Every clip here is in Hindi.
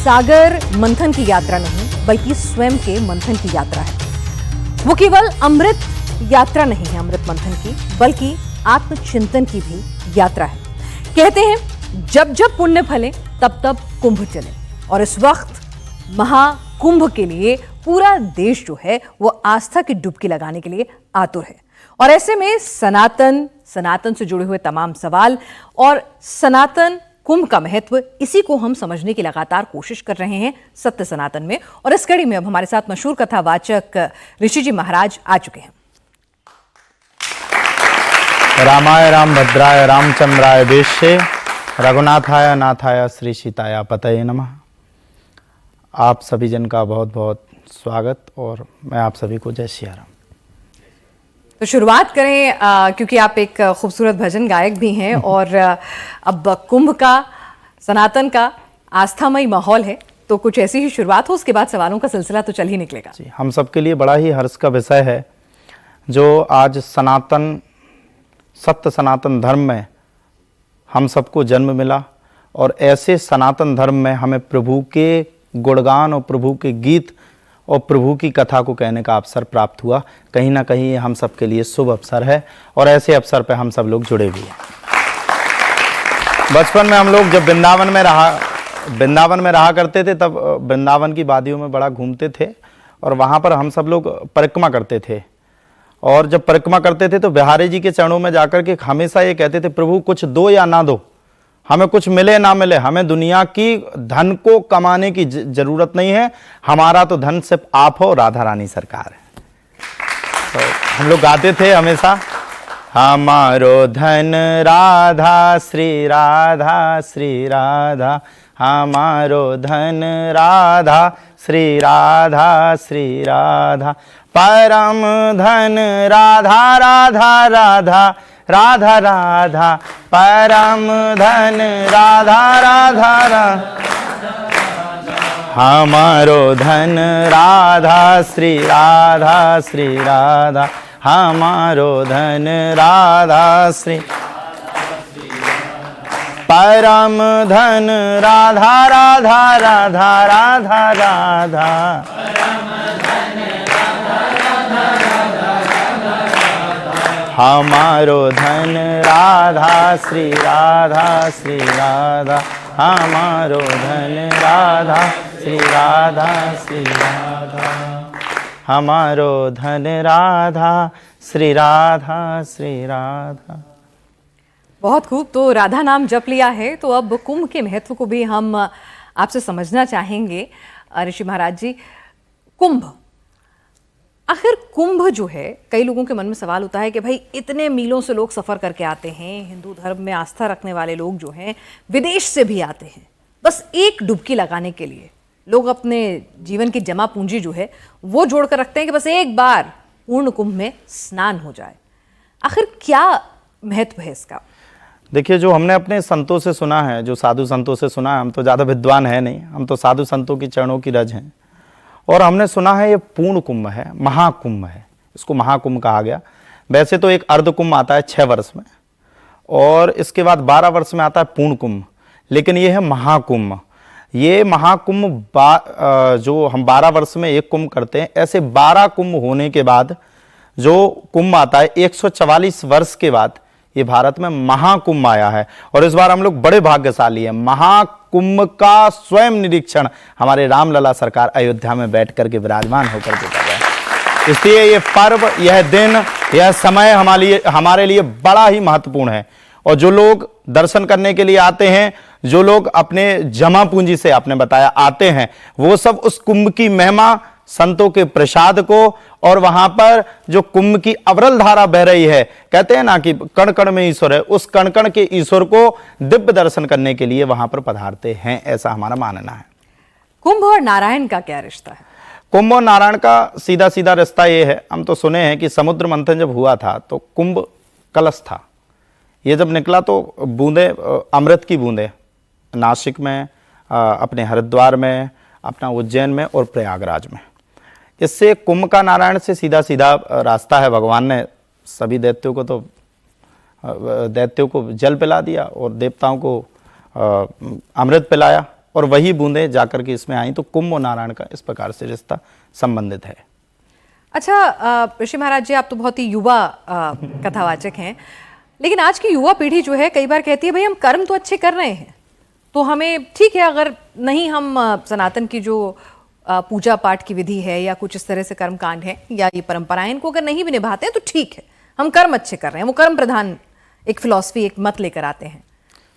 सागर मंथन की यात्रा नहीं बल्कि स्वयं के मंथन की यात्रा है। वो केवल अमृत यात्रा नहीं है अमृत मंथन की, बल्कि आत्मचिंतन की भी यात्रा है। कहते हैं जब जब पुण्य फले तब तब कुंभ चले, और इस वक्त महाकुंभ के लिए पूरा देश जो है वो आस्था की डुबकी लगाने के लिए आतुर है। और ऐसे में सनातन से जुड़े हुए तमाम सवाल और सनातन कुंभ का महत्व, इसी को हम समझने की लगातार कोशिश कर रहे हैं सत्य सनातन में। और इस कड़ी में अब हमारे साथ मशहूर कथावाचक ऋषि जी महाराज आ चुके हैं। रामाय रामभद्राय रामचंद्राय वेश्ये रघुनाथाय नाथाय श्री सीताया पतये नमः। आप सभी जन का बहुत बहुत स्वागत और मैं आप सभी को जय सिया राम। तो शुरुआत करें क्योंकि आप एक खूबसूरत भजन गायक भी हैं और अब कुंभ का, सनातन का आस्थामयी माहौल है, तो कुछ ऐसी ही शुरुआत हो, उसके बाद सवालों का सिलसिला तो चल ही निकलेगा। जी, हम सबके लिए बड़ा ही हर्ष का विषय है जो आज सत्य सनातन धर्म में हम सबको जन्म मिला, और ऐसे सनातन धर्म में हमें प्रभु के गुणगान और प्रभु के गीत और प्रभु की कथा को कहने का अवसर प्राप्त हुआ। कहीं ना कहीं ये हम सबके लिए शुभ अवसर है, और ऐसे अवसर पे हम सब लोग जुड़े भी हैं। बचपन में हम लोग जब वृंदावन में रहा करते थे, तब वृंदावन की वादियों में बड़ा घूमते थे, और वहाँ पर हम सब लोग परिक्रमा करते थे। और जब परिक्रमा करते थे तो बिहारी जी के चरणों में जाकर के हमेशा ये कहते थे, प्रभु कुछ दो या ना दो, हमें कुछ मिले ना मिले, हमें दुनिया की धन को कमाने की जरूरत नहीं है, हमारा तो धन सिर्फ आप हो, राधा रानी सरकार है। तो हम लोग गाते थे हमेशा, हमारो धन राधा श्री राधा श्री राधा, हमारो धन राधा श्री राधा श्री राधा, परम धन राधा राधा राधा राधा राधा, परम धन राधा राधा राधा, हमारो धन राधा श्री राधा, हमारो धन राधा श्री, परम धन राधा राधा राधा राधा राधा, हमारो धन राधा श्री राधा, हमारो धन राधा श्री राधा, हमारो धन राधा श्री राधा। बहुत खूब। तो राधा नाम जप लिया है, तो अब कुंभ के महत्व को भी हम आपसे समझना चाहेंगे ऋषि महाराज जी। कुंभ, आखिर कुंभ जो है, कई लोगों के मन में सवाल होता है कि भाई इतने मीलों से लोग सफ़र करके आते हैं, हिंदू धर्म में आस्था रखने वाले लोग जो हैं विदेश से भी आते हैं बस एक डुबकी लगाने के लिए। लोग अपने जीवन की जमा पूंजी जो है वो जोड़ कर रखते हैं कि बस एक बार पूर्ण कुंभ में स्नान हो जाए। आखिर क्या महत्व है इसका? देखिए, जो हमने अपने संतों से सुना है, जो साधु संतों से सुना है, हम तो ज़्यादा विद्वान है नहीं, हम तो साधु संतों की चरणों की रज हैं, और हमने सुना है ये पूर्ण कुंभ है, महाकुंभ है, इसको महाकुंभ कहा गया। वैसे तो एक अर्ध कुंभ आता है 6 वर्ष में, और इसके बाद 12 वर्ष में आता है पूर्ण कुंभ, लेकिन ये है महाकुंभ। ये महाकुंभ जो हम 12 वर्ष में एक कुंभ करते हैं, ऐसे 12 कुंभ होने के बाद जो कुंभ आता है 144 वर्ष के बाद ये भारत में महाकुंभ आया है। और इस बार हम लोग बड़े भाग्यशाली हैं, महाकुंभ का स्वयं निरीक्षण हमारे रामलला सरकार अयोध्या में बैठ करके विराजमान होकर के कर रहे हैं। इसलिए ये पर्व, यह दिन, यह समय हमारे लिए बड़ा ही महत्वपूर्ण है। और जो लोग दर्शन करने के लिए आते हैं, जो लोग अपने जमा पूंजी से, आपने बताया, आते हैं, वो सब उस कुंभ की महिमा, संतों के प्रसाद को, और वहां पर जो कुंभ की अविरल धारा बह रही है, कहते हैं ना कि कण कण में ईश्वर है, उस कण कण के ईश्वर को दिव्य दर्शन करने के लिए वहां पर पधारते हैं, ऐसा हमारा मानना है। कुंभ और नारायण का क्या रिश्ता है? कुंभ और नारायण का सीधा सीधा रिश्ता ये है, हम तो सुने हैं कि समुद्र मंथन जब हुआ था तो कुंभ कलश था, ये जब निकला तो बूंदे, अमृत की बूंदे नासिक में, अपने हरिद्वार में, अपना उज्जैन में और प्रयागराज में, इससे कुंभ का नारायण से सीधा सीधा रास्ता है। भगवान ने सभी दैत्यों को जल पिला दिया और देवताओं को अमृत पिलाया, और वही बूंदें जाकर के इसमें आई। तो कुंभ और नारायण का इस प्रकार से रिश्ता संबंधित है। अच्छा ऋषि महाराज जी, आप तो बहुत ही युवा कथावाचक हैं, लेकिन आज की युवा पीढ़ी जो है कई बार कहती है भाई हम कर्म तो अच्छे कर रहे हैं, तो हमें ठीक है अगर नहीं हम सनातन की जो पूजा पाठ की विधि है या कुछ इस तरह से कर्म कांड है या ये परंपराएं, इनको अगर नहीं भी निभाते हैं तो ठीक है, हम कर्म अच्छे कर रहे हैं। वो कर्म प्रधान एक फिलॉसफी, एक मत लेकर आते हैं।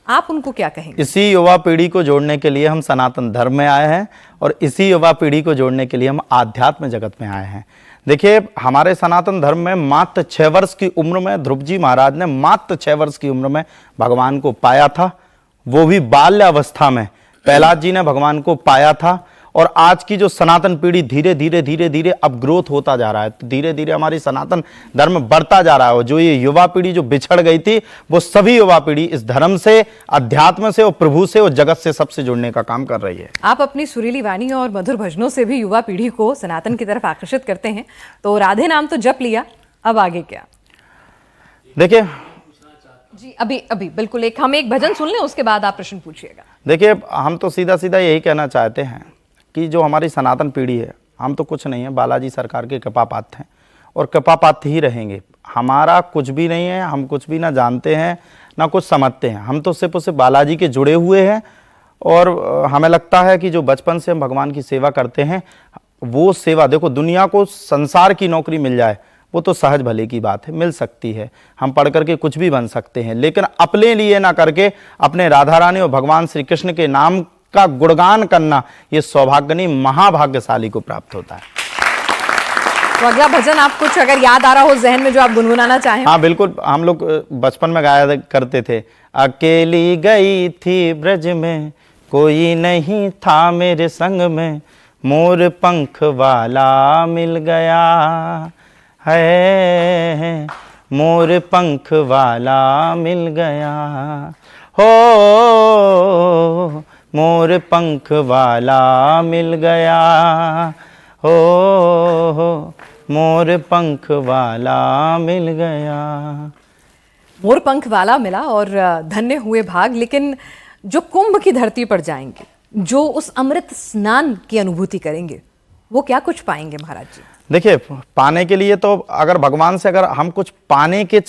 आप उनको क्या कहेंगे? इसी युवा पीढ़ी को जोड़ने के लिए हम सनातन धर्म में आए हैं और इसी युवा पीढ़ी को जोड़ने के लिए हम आध्यात्म जगत में आए हैं। देखिए, हमारे सनातन धर्म में मात्र 6 वर्ष की उम्र में ध्रुव जी महाराज ने मात्र 6 वर्ष की उम्र में भगवान को पाया था, वो भी बाल्यावस्था में प्रहलाद जी ने भगवान को पाया था। और आज की जो सनातन पीढ़ी धीरे धीरे अब ग्रोथ होता जा रहा है, तो धीरे धीरे हमारी सनातन धर्म बढ़ता जा रहा है। जो ये युवा पीढ़ी जो बिछड़ गई थी, वो सभी युवा पीढ़ी इस धर्म से, अध्यात्म से और प्रभु से और जगत से सबसे जुड़ने का काम कर रही है। आप अपनी सुरीली वाणी और मधुर भजनों से भी युवा पीढ़ी को सनातन की तरफ आकर्षित करते हैं। तो राधे नाम तो जप लिया, अब आगे क्या? देखिए जी, अभी बिल्कुल हम एक भजन सुन लें, उसके बाद आप प्रश्न पूछिएगा। देखिए, हम तो सीधा यही कहना चाहते हैं कि जो हमारी सनातन पीढ़ी है, हम तो कुछ नहीं है, बालाजी सरकार के कृपा पात्र हैं और कृपा पात्र ही रहेंगे। हमारा कुछ भी नहीं है, हम कुछ भी ना जानते हैं ना कुछ समझते हैं, हम तो सिर्फ उसे बालाजी के जुड़े हुए हैं। और हमें लगता है कि जो बचपन से हम भगवान की सेवा करते हैं, वो सेवा, देखो दुनिया को संसार की नौकरी मिल जाए वो तो सहज भले की बात है, मिल सकती है, हम पढ़ करके कुछ भी बन सकते हैं, लेकिन अपने लिए ना करके अपने राधा रानी और भगवान श्री कृष्ण के नाम का गुणगान करना, ये सौभाग्य नहीं महाभाग्यशाली को प्राप्त होता है। तो अगला भजन आप कुछ अगर याद आ रहा हो जहन में जो आप गुनगुनाना चाहें? हाँ बिल्कुल, हम लोग बचपन में गाया करते थे, अकेली गई थी ब्रज में, कोई नहीं था मेरे संग में, मोर पंख वाला मिल गया है, मोर पंख वाला मिल गया हो, मोर पंख वाला मिल गया हो, मोर पंख वाला मिल गया। मोर पंख वाला मिला और धन्य हुए भाग। लेकिन जो कुंभ की धरती पर जाएंगे, जो उस अमृत स्नान की अनुभूति करेंगे, वो क्या कुछ पाएंगे महाराज जी? देखिए, पाने के लिए तो अगर भगवान से अगर हम कुछ पाने के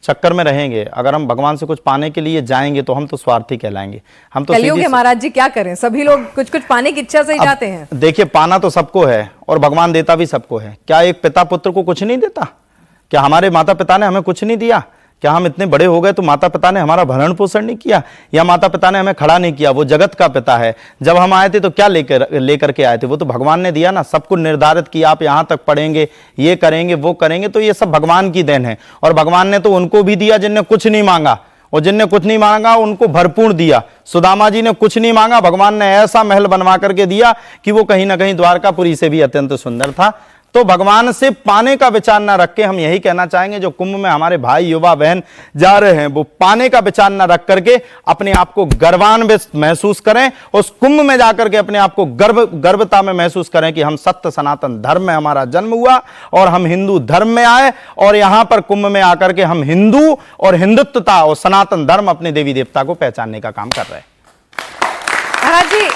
चक्कर में रहेंगे, अगर हम भगवान से कुछ पाने के लिए जाएंगे तो हम तो स्वार्थी कहलाएंगे। हम तो कलयुग है महाराज जी, क्या करें, सभी लोग कुछ कुछ पाने की इच्छा से ही जाते हैं। देखिए, पाना तो सबको है और भगवान देता भी सबको है। क्या एक पिता पुत्र को कुछ नहीं देता? क्या हमारे माता पिता ने हमें कुछ नहीं दिया? क्या हम इतने बड़े हो गए तो माता पिता ने हमारा भरण पोषण नहीं किया, या माता पिता ने हमें खड़ा नहीं किया? वो जगत का पिता है। जब हम आए थे तो क्या लेकर के आए थे? वो तो भगवान ने दिया ना, सबको निर्धारित किया, आप यहाँ तक पढ़ेंगे, ये करेंगे, वो करेंगे, तो ये सब भगवान की देन है। और भगवान ने तो उनको भी दिया जिनने कुछ नहीं मांगा, और जिनने कुछ नहीं मांगा उनको भरपूर दिया। सुदामा जी ने कुछ नहीं मांगा, भगवान ने ऐसा महल बनवा करके दिया कि वो कहीं ना कहीं द्वारकापुरी से भी अत्यंत सुंदर था। तो भगवान से पाने का विचार ना रख के हम यही कहना चाहेंगे, जो कुंभ में हमारे भाई युवा बहन जा रहे हैं, वो पाने का विचार ना रख करके अपने आप को गर्वान्वित महसूस करें। उस कुंभ में जाकर के अपने आप को गर्वता में महसूस करें कि हम सत्य सनातन धर्म में हमारा जन्म हुआ और हम हिंदू धर्म में आए, और यहां पर कुंभ में आकर के हम हिंदू और हिंदुत्वता और सनातन धर्म अपने देवी देवता को पहचानने का काम कर रहे हैं। महाराज जी,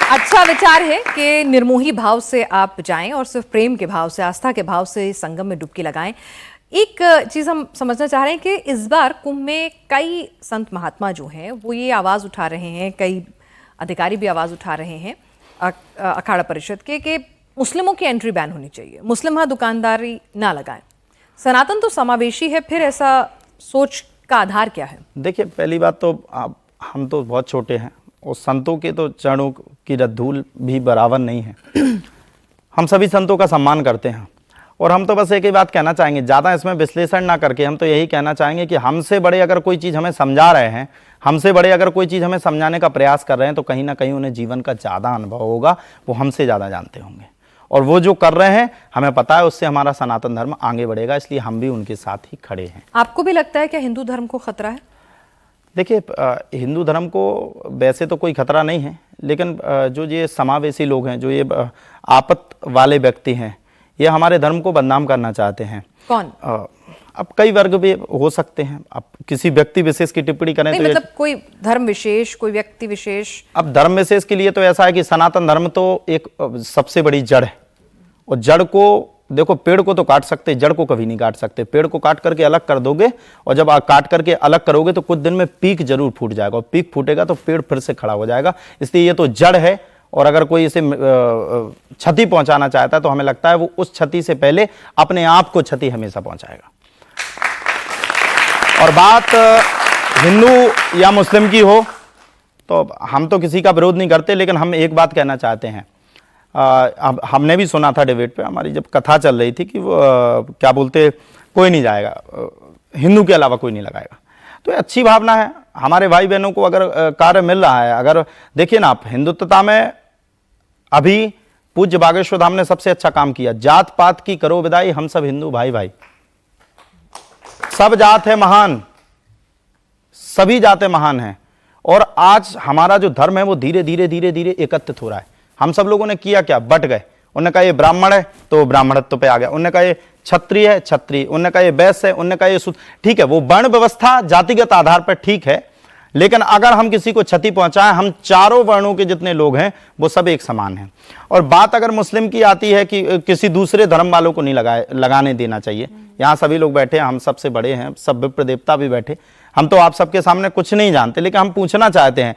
अच्छा विचार है कि निर्मोही भाव से आप जाएं और सिर्फ प्रेम के भाव से, आस्था के भाव से संगम में डुबकी लगाएं। एक चीज हम समझना चाह रहे हैं कि इस बार कुंभ में कई संत महात्मा जो हैं वो ये आवाज उठा रहे हैं, कई अधिकारी भी आवाज उठा रहे हैं अखाड़ा परिषद के, कि मुस्लिमों की एंट्री बैन होनी चाहिए, मुस्लिम वहां दुकानदारी ना लगाएं। सनातन तो समावेशी है, फिर ऐसा सोच का आधार क्या है? देखिए, पहली बात तो हम तो बहुत छोटे हैं और संतों के तो चरणों की रद्धूल भी बराबर नहीं है। हम सभी संतों का सम्मान करते हैं और हम तो बस एक ही बात कहना चाहेंगे, ज़्यादा इसमें विश्लेषण ना करके हम तो यही कहना चाहेंगे कि हमसे बड़े अगर कोई चीज़ हमें समझा रहे हैं, हमसे बड़े अगर कोई चीज़ हमें समझाने का प्रयास कर रहे हैं, तो कहीं ना कहीं उन्हें जीवन का ज़्यादा अनुभव होगा, वो हमसे ज़्यादा जानते होंगे, और वो जो कर रहे हैं हमें पता है उससे हमारा सनातन धर्म आगे बढ़ेगा, इसलिए हम भी उनके साथ ही खड़े हैं। आपको भी लगता है कि हिंदू धर्म को खतरा है? देखिए, हिंदू धर्म को वैसे तो कोई खतरा नहीं है, लेकिन जो ये समावेशी लोग हैं, जो ये आपत वाले व्यक्ति हैं, ये हमारे धर्म को बदनाम करना चाहते हैं। कौन? अब कई वर्ग भी हो सकते हैं, अब किसी व्यक्ति विशेष की टिप्पणी करें नहीं, तो मतलब कोई धर्म विशेष, कोई व्यक्ति विशेष। अब धर्म विशेष के लिए तो ऐसा है कि सनातन धर्म तो एक सबसे बड़ी जड़ है, और जड़ को देखो, पेड़ को तो काट सकते, जड़ को कभी नहीं काट सकते। पेड़ को काट करके अलग कर दोगे, और जब काट करके अलग करोगे तो कुछ दिन में पीक जरूर फूट जाएगा, और पीक फूटेगा तो पेड़ फिर से खड़ा हो जाएगा। इसलिए ये तो जड़ है, और अगर कोई इसे क्षति पहुंचाना चाहता है तो हमें लगता है वो उस क्षति से पहले अपने आप को क्षति हमेशा पहुंचाएगा। और बात हिंदू या मुस्लिम की हो तो हम तो किसी का विरोध नहीं करते, लेकिन हम एक बात कहना चाहते हैं। अब हमने भी सुना था डिबेट पे, हमारी जब कथा चल रही थी कि वो क्या बोलते, कोई नहीं जाएगा, हिंदू के अलावा कोई नहीं लगाएगा। तो ये अच्छी भावना है, हमारे भाई बहनों को अगर कार्य मिल रहा है। अगर देखिए ना, आप हिंदुत्वता में अभी पूज्य बागेश्वर धाम ने सबसे अच्छा काम किया, जात पात की करो विदाई, हम सब हिंदू भाई भाई, सब जात है महान, सभी जातें महान हैं। और आज हमारा जो धर्म है वो धीरे धीरे धीरे धीरे एकत्रित हो रहा है। हम सब लोगों ने किया क्या, बट गए। उन्होंने कहा ये ब्राह्मण है तो ब्राह्मणत्व पे आ गया, उन्होंने कहा ये क्षत्रिय है क्षत्रिय, उन्होंने कहा ये वैश्य है, उन्होंने कहा ये शूद्र। ठीक है, वो वर्ण व्यवस्था जातिगत आधार पर ठीक है, लेकिन अगर हम किसी को क्षति पहुंचाएं, हम चारों वर्णों के जितने लोग हैं वो सब एक समान हैं। और बात अगर मुस्लिम की आती है कि किसी दूसरे धर्म वालों को नहीं लगाने देना चाहिए, यहाँ सभी लोग बैठे हैं, हम सबसे बड़े हैं, सब विप्र देवता भी बैठे, हम तो आप सबके सामने कुछ नहीं जानते, लेकिन हम पूछना चाहते हैं,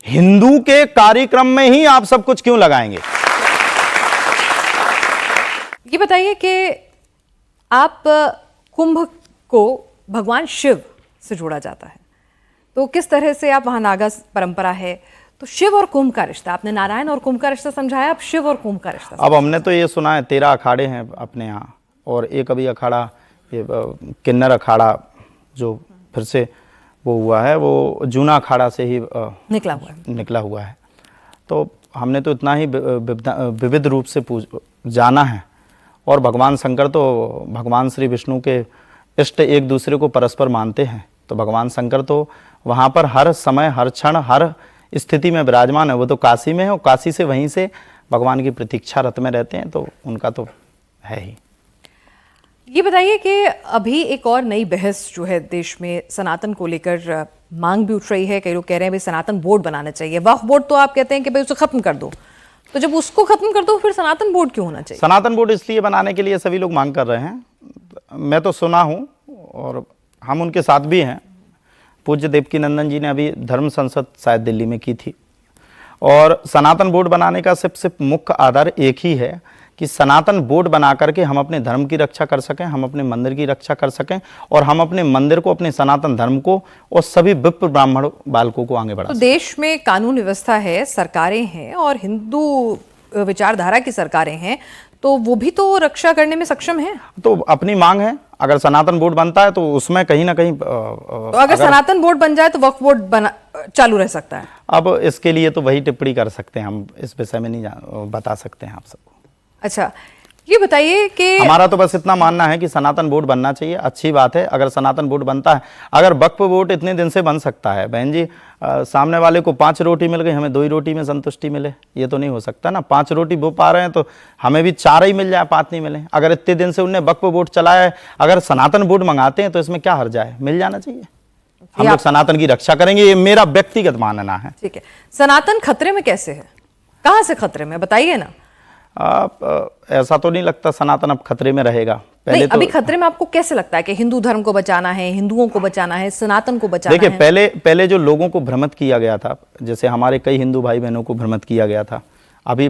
हिंदू के कार्यक्रम में ही आप सब कुछ क्यों लगाएंगे? ये बताइए कि आप कुंभ को भगवान शिव से जोड़ा जाता है, तो किस तरह से आप वहां नागा परंपरा है, तो शिव और कुंभ का रिश्ता, आपने नारायण और कुंभ का रिश्ता समझाया, अब शिव और कुंभ का रिश्ता। अब हमने तो ये सुना है 13 अखाड़े हैं अपने यहाँ, और एक अभी अखाड़ा ये किन्नर अखाड़ा जो फिर से वो हुआ है, वो जूना अखाड़ा से ही निकला हुआ है। तो हमने तो इतना ही विविध रूप से जाना है। और भगवान शंकर तो भगवान श्री विष्णु के इष्ट एक दूसरे को परस्पर मानते हैं, तो भगवान शंकर तो वहाँ पर हर समय हर क्षण हर स्थिति में विराजमान है। वो तो काशी में है, और काशी से वहीं से भगवान की प्रतीक्षा रत में रहते हैं, तो उनका तो है ही। ये बताइए कि अभी एक और नई बहस जो है देश में सनातन को लेकर मांग भी उठ रही है। कई लोग कह रहे हैं भाई सनातन बोर्ड बनाना चाहिए। वक्फ बोर्ड तो आप कहते हैं कि भाई उसे खत्म कर दो, तो जब उसको खत्म कर दो फिर सनातन बोर्ड क्यों होना चाहिए? सनातन बोर्ड इसलिए बनाने के लिए सभी लोग मांग कर रहे हैं, मैं तो सुना हूँ और हम उनके साथ भी हैं। पूज्य देवकीनंदन जी ने अभी धर्म संसद शायद दिल्ली में की थी, और सनातन बोर्ड बनाने का सबसे मुख्य आधार एक ही है कि सनातन बोर्ड बना करके हम अपने धर्म की रक्षा कर सकें, हम अपने मंदिर की रक्षा कर सकें, और हम अपने मंदिर को, अपने सनातन धर्म को और सभी विप्र ब्राह्मण बालकों को आगे बढ़ा तो देश में कानून व्यवस्था है, सरकारें हैं, और हिंदू विचारधारा की सरकारें हैं, तो वो भी तो रक्षा करने में सक्षम है। तो अपनी मांग है, अगर सनातन बोर्ड बनता है तो उसमें कहीं ना कहीं तो अगर सनातन बोर्ड बन जाए तो वक्फ बोर्ड बना चालू रह सकता है। अब इसके लिए तो वही टिप्पणी कर सकते हैं, हम इस विषय में नहीं बता सकते हैं आप सबको। अच्छा, ये बताइए कि हमारा तो बस इतना मानना है कि सनातन बोर्ड बनना चाहिए, अच्छी बात है अगर सनातन बोर्ड बनता है। अगर वक्फ बोर्ड इतने दिन से बन सकता है, बहन जी, सामने वाले को 5 रोटी मिल गई, हमें 2 ही रोटी में संतुष्टि मिले, ये तो नहीं हो सकता ना। 5 रोटी वो पा रहे हैं तो हमें भी 4 ही मिल जाए, 5 नहीं मिले। अगर इतने दिन से उनने वक्फ बोर्ड चलाया है, अगर सनातन बोर्ड मंगाते हैं तो इसमें क्या हर्ज है, मिल जाना चाहिए। हम लोग सनातन की रक्षा करेंगे, ये मेरा व्यक्तिगत मानना है। ठीक है, सनातन खतरे में कैसे है, कहाँ से खतरे में, बताइए ना। ऐसा तो नहीं लगता सनातन अब खतरे में रहेगा। पहले नहीं, तो अभी खतरे में आपको कैसे लगता है कि हिंदू धर्म को बचाना है, हिंदुओं को बचाना है, सनातन को बचाना है? देखिए, पहले जो लोगों को भ्रमित किया गया था, जैसे हमारे कई हिंदू भाई बहनों को भ्रमित किया गया था, अभी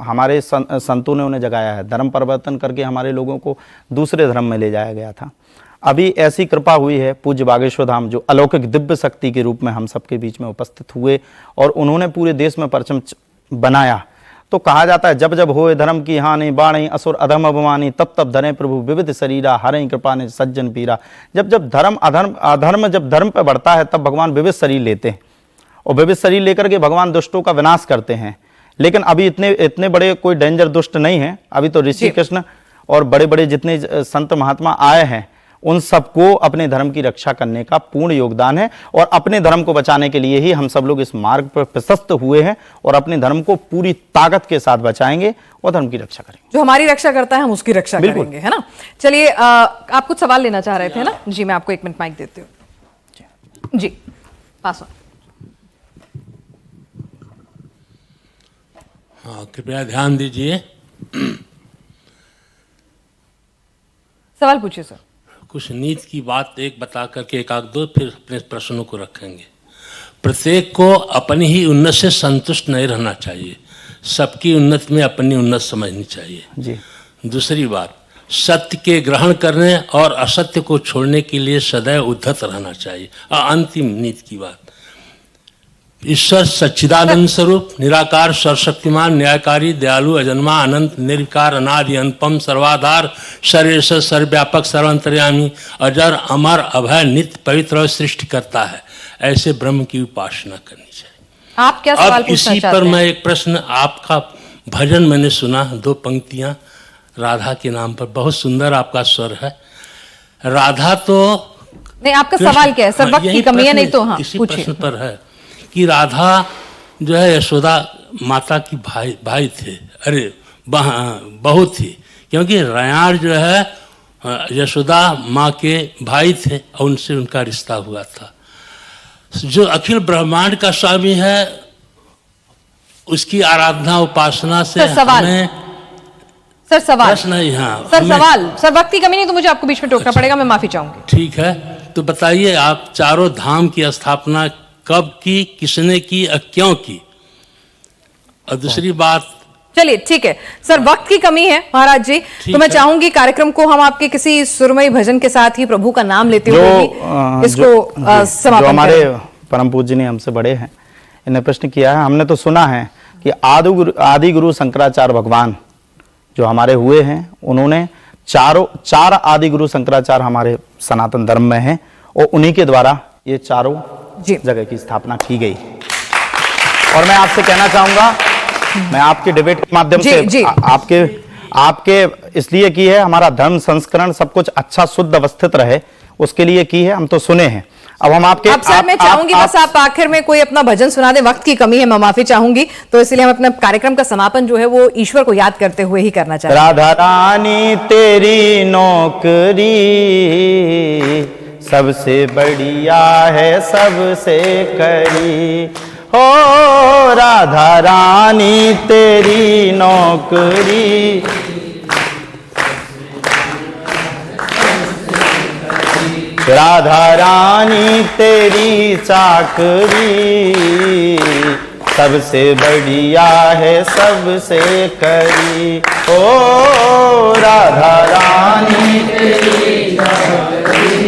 हमारे संतों ने उन्हें जगाया है, धर्म परिवर्तन करके हमारे लोगों को दूसरे धर्म में ले जाया गया था। अभी ऐसी कृपा हुई है, पूज्य बागेश्वर धाम जो अलौकिक दिव्य शक्ति के रूप में हम सबके बीच में उपस्थित हुए, और उन्होंने पूरे देश में परचम बनाया। तो कहा जाता है, जब जब होए धर्म की हानि, बाणी असुर अधर्म अभिमानी, तब तब धरे प्रभु विविध शरीरा, हरे कृपा ने सज्जन पीरा। जब जब धर्म अधर्म जब धर्म पे बढ़ता है, तब भगवान विविध शरीर लेते हैं, और विविध शरीर लेकर के भगवान दुष्टों का विनाश करते हैं। लेकिन अभी इतने बड़े कोई डेंजर दुष्ट नहीं है। अभी तो ऋषि कृष्ण और बड़े बड़े जितने संत महात्मा आए हैं, उन सबको अपने धर्म की रक्षा करने का पूर्ण योगदान है और अपने धर्म को बचाने के लिए ही हम सब लोग इस मार्ग पर प्रशस्त हुए हैं और अपने धर्म को पूरी ताकत के साथ बचाएंगे और धर्म की रक्षा करेंगे। जो हमारी रक्षा करता है हम उसकी रक्षा करेंगे, है ना। चलिए आप कुछ सवाल लेना चाह रहे थे ना जी, मैं आपको 1 मिनट माइक देती हूँ जी, पास ऑन। हाँ, कृपया ध्यान दीजिए। सवाल पूछिए सर। कुछ नीति की बात एक बता करके एक आध दो फिर अपने प्रश्नों को रखेंगे। प्रत्येक को अपनी ही उन्नति से संतुष्ट नहीं रहना चाहिए, सबकी उन्नति में अपनी उन्नति समझनी चाहिए जी। दूसरी बात, सत्य के ग्रहण करने और असत्य को छोड़ने के लिए सदैव उद्धत रहना चाहिए। और अंतिम नीति की बात, ईश्वर सच्चिदानंद स्वरूप निराकार सर्वशक्तिमान न्यायकारी दयालु अजन्मा अनंत निर्विकार अनादि अनुपम सर्वाधार सर्वेश्वर सर्वव्यापक सर्वांतर्यामी अजर अमर अभय नित्य पवित्र और सृष्टि करता है, ऐसे ब्रह्म की उपासना करनी चाहिए। आप क्या सवाल अब पूछना इसी चाहते पर हैं? मैं एक प्रश्न, आपका भजन मैंने सुना, 2 पंक्तियां राधा के नाम पर, बहुत सुंदर आपका स्वर है। राधा तो नहीं, आपका सवाल क्या है सर? वक्त की कमी है, नहीं तो हाँ इसी पूछिए। प्रश्न पर है कि राधा जो है यशोदा माता की भाई थे, अरे बहू थी, क्योंकि रायाण जो है यशोदा माँ के भाई थे और उनसे उनका रिश्ता हुआ था। जो अखिल ब्रह्मांड का स्वामी है उसकी आराधना उपासना से सर सवाल, सर सवाल प्रश्न ही, हाँ सर सवाल, सर वक्त की कमी नहीं तो मुझे आपको बीच में टोकना पड़ेगा, मैं माफी चाहूंगी। ठीक है, तो बताइए आप चारों धाम की स्थापना कब की, किसने की और क्यों की? और दूसरी बात, चलिए ठीक है सर, वक्त की कमी है महाराज जी, तो मैं चाहूंगी कार्यक्रम को हम आपके किसी सुरमई भजन के साथ ही प्रभु का नाम लेते हुए भी इसको समापन हमारे करें। परम पूज्य ने हमसे बड़े हैं, इन्हें प्रश्न किया है। हमने तो सुना है कि आदि गुरु शंकराचार्य भगवान जो हमारे हुए हैं, उन्होंने 4 आदि गुरु शंकराचार्य हमारे सनातन धर्म में हैं और उन्हीं के द्वारा ये चारों जगह की स्थापना की गई। और मैं आपसे कहना चाहूंगा, मैं आपके डिबेट के माध्यम से आपके इसलिए की है, हमारा धर्म संस्करण सब कुछ अच्छा शुद्ध अवस्थित रहे, उसके लिए की है। हम तो सुने हैं, अब हम आपके सर मैं चाहूंगी बस आप आखिर में कोई अपना भजन सुना दे, वक्त की कमी है, मैं माफी चाहूंगी, तो इसलिए हम अपना कार्यक्रम का समापन जो है वो ईश्वर को याद करते हुए ही करना चाहते हैं। राधा रानी तेरी नौकरी सबसे बढ़िया है सबसे करी, हो राधा रानी तेरी नौकरी राधा रानी तेरी चाकरी सबसे बढ़िया है सबसे करी, ओ राधा रानी तेरी चाकरी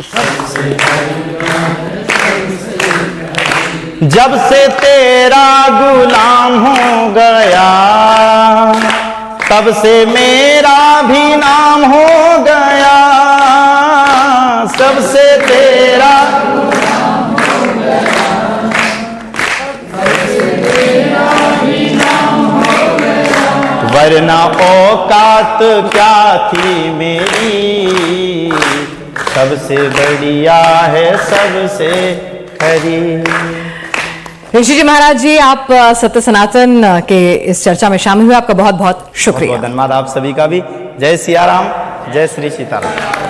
सबसे बढ़िया है सबसे करी। जब से तेरा गुलाम हो गया तब से मेरा भी नाम हो गया, सबसे तेरा नाम हो गया, सबसे तेरा भी नाम हो गया, वरना औकात क्या थी मेरी, सबसे बढ़िया है सबसे खरी। ऋषि जी महाराज जी, आप सत्य सनातन के इस चर्चा में शामिल हुए, आपका बहुत बहुत शुक्रिया। बहुत धन्यवाद आप सभी का भी। जय सिया राम, जय श्री सीताराम।